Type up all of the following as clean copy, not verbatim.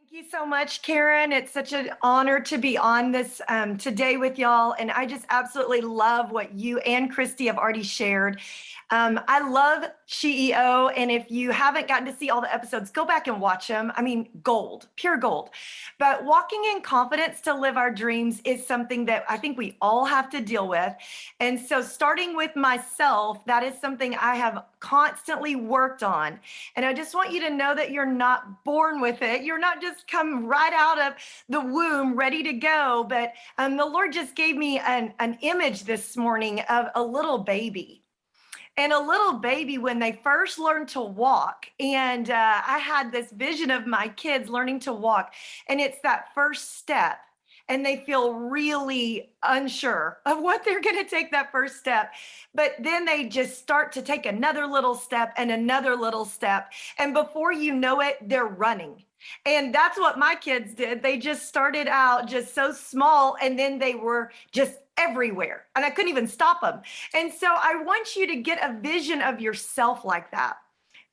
Thank you so much, Karen. It's such an honor to be on this today with y'all. And I just absolutely love what you and Christy have already shared. I love SheEO. And if you haven't gotten to see all the episodes, go back and watch them. I mean, gold, pure gold. But walking in confidence to live our dreams is something that I think we all have to deal with. And so starting with myself, that is something I have constantly worked on. And I just want you to know that you're not born with it. You're not just come right out of the womb ready to go. But the Lord just gave me an image this morning of a little baby. And a little baby, when they first learn to walk, and I had this vision of my kids learning to walk, and it's that first step. And they feel really unsure of what they're going to take that first step. But then they just start to take another little step and another little step. And before you know it, they're running. And that's what my kids did. They just started out just so small, and then they were just everywhere. And I couldn't even stop them. And so I want you to get a vision of yourself like that.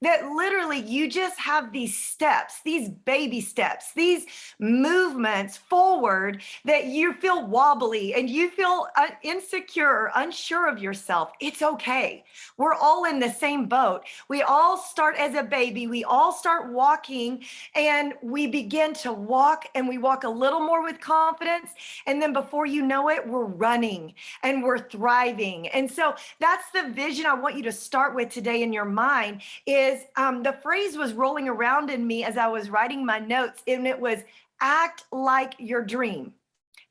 That literally you just have these steps, these baby steps, these movements forward that you feel wobbly and you feel insecure or unsure of yourself. It's okay. We're all in the same boat. We all start as a baby. We all start walking and we begin to walk, and we walk a little more with confidence. And then before you know it, we're running and we're thriving. And so that's the vision I want you to start with today in your mind is the phrase was rolling around in me as I was writing my notes, and it was act like your dream.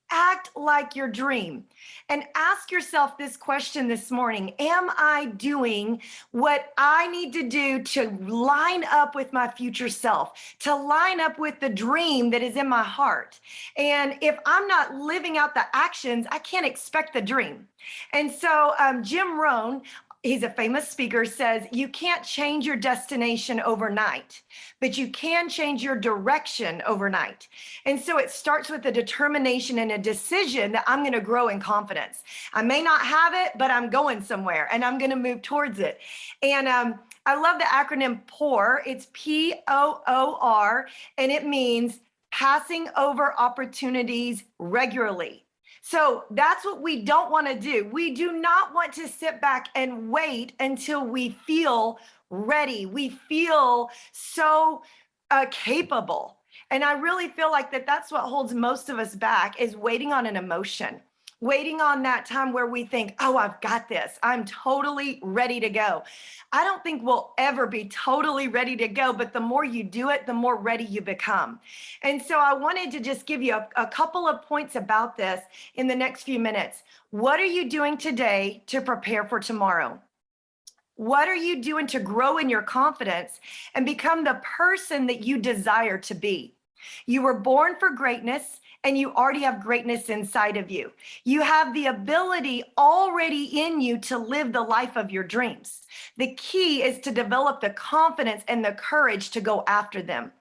Act like your dream. And ask yourself this question this morning. Am I doing what I need to do to line up with my future self, to line up with the dream that is in my heart? And if I'm not living out the actions, I can't expect the dream. And so Jim Rohn, he's a famous speaker, says you can't change your destination overnight, but you can change your direction overnight. And so it starts with a determination and a decision that I'm going to grow in confidence. I may not have it, but I'm going somewhere and I'm going to move towards it. And I love the acronym POOR. It's POOR, and it means passing over opportunities regularly. So that's what we don't want to do. We do not want to sit back and wait until we feel ready. We feel so capable. And I really feel like that's what holds most of us back, is waiting on an emotion, waiting on that time where we think, oh, I've got this. I'm totally ready to go. I don't think we'll ever be totally ready to go, but the more you do it, the more ready you become. And so I wanted to just give you a couple of points about this in the next few minutes. What are you doing today to prepare for tomorrow? What are you doing to grow in your confidence and become the person that you desire to be? You were born for greatness, and you already have greatness inside of you. You have the ability already in you to live the life of your dreams. The key is to develop the confidence and the courage to go after them.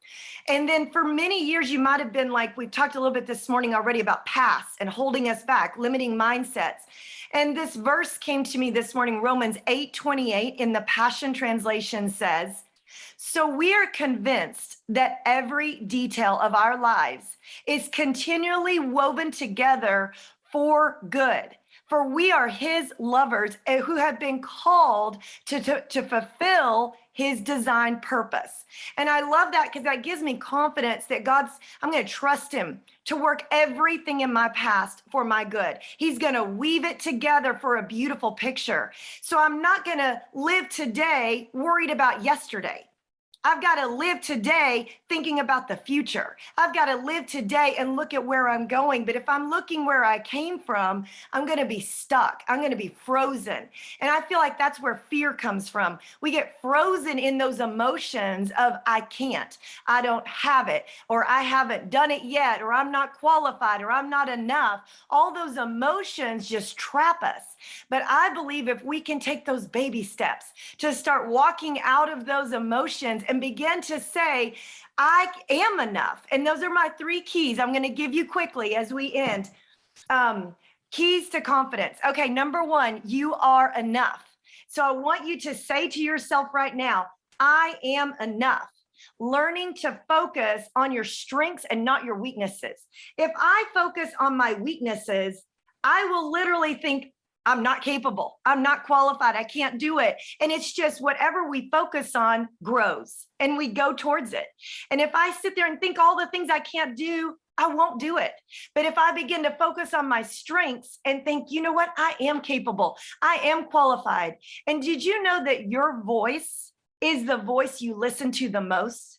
And then for many years, you might have been like, we've talked a little bit this morning already about past and holding us back, limiting mindsets. And this verse came to me this morning, Romans 8:28 in the Passion Translation says, so we are convinced that every detail of our lives is continually woven together for good. For we are his lovers who have been called to fulfill his design purpose. And I love that because that gives me confidence that I'm going to trust him to work everything in my past for my good. He's going to weave it together for a beautiful picture. So I'm not going to live today worried about yesterday. I've got to live today thinking about the future. I've got to live today and look at where I'm going. But if I'm looking where I came from, I'm going to be stuck. I'm going to be frozen. And I feel like that's where fear comes from. We get frozen in those emotions of I can't, I don't have it, or I haven't done it yet, or I'm not qualified, or I'm not enough. All those emotions just trap us. But I believe if we can take those baby steps to start walking out of those emotions and begin to say, I am enough. And those are my 3 keys I'm going to give you quickly as we end. Keys to confidence. Okay, number 1, you are enough. So I want you to say to yourself right now, I am enough. learning to focus on your strengths and not your weaknesses. If I focus on my weaknesses, I will literally think, I'm not capable, I'm not qualified, I can't do it. And it's just whatever we focus on grows and we go towards it. And if I sit there and think all the things I can't do, I won't do it. But if I begin to focus on my strengths and think, you know what, I am capable, I am qualified. And did you know that your voice is the voice you listen to the most?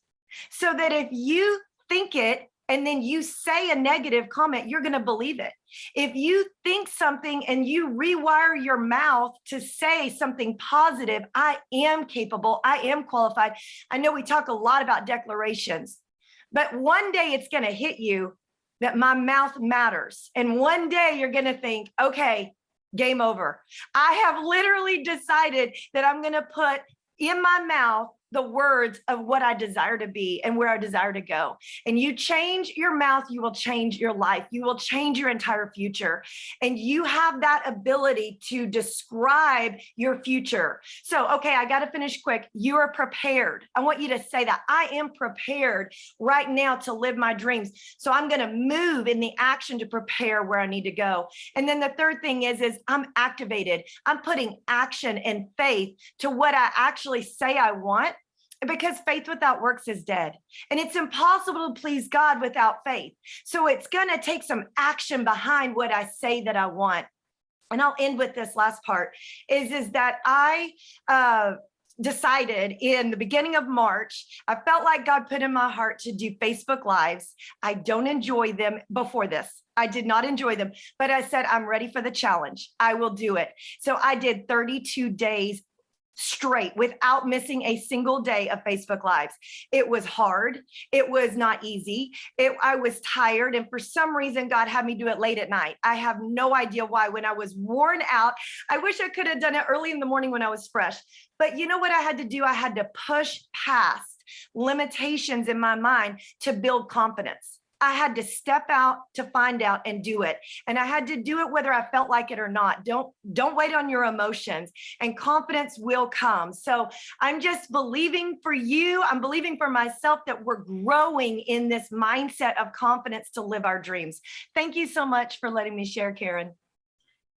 So that if you think it and then you say a negative comment, you're going to believe it. If you think something and you rewire your mouth to say something positive, I am capable, I am qualified. I know we talk a lot about declarations, but one day it's going to hit you that my mouth matters. And one day you're going to think, okay, game over. I have literally decided that I'm going to put in my mouth the words of what I desire to be and where I desire to go. And you change your mouth, you will change your life. You will change your entire future. And you have that ability to describe your future. So, okay, I got to finish quick. You are prepared. I want you to say that I am prepared right now to live my dreams. So I'm going to move in the action to prepare where I need to go. And then the third thing is I'm activated. I'm putting action and faith to what I actually say I want. Because faith without works is dead. And it's impossible to please God without faith. So it's going to take some action behind what I say that I want. And I'll end with this last part is that I decided in the beginning of March, I felt like God put in my heart to do Facebook Lives. I don't enjoy them before this. I did not enjoy them, but I said, I'm ready for the challenge. I will do it. So I did 32 days straight without missing a single day of Facebook Lives. It was hard. It was not easy. I was tired. And for some reason, God had me do it late at night. I have no idea why. When I was worn out, I wish I could have done it early in the morning when I was fresh. But you know what I had to do? I had to push past limitations in my mind to build confidence. I had to step out to find out and do it. And I had to do it whether I felt like it or not. Don't wait on your emotions, and confidence will come. So I'm just believing for you. I'm believing for myself that we're growing in this mindset of confidence to live our dreams. Thank you so much for letting me share, Karen.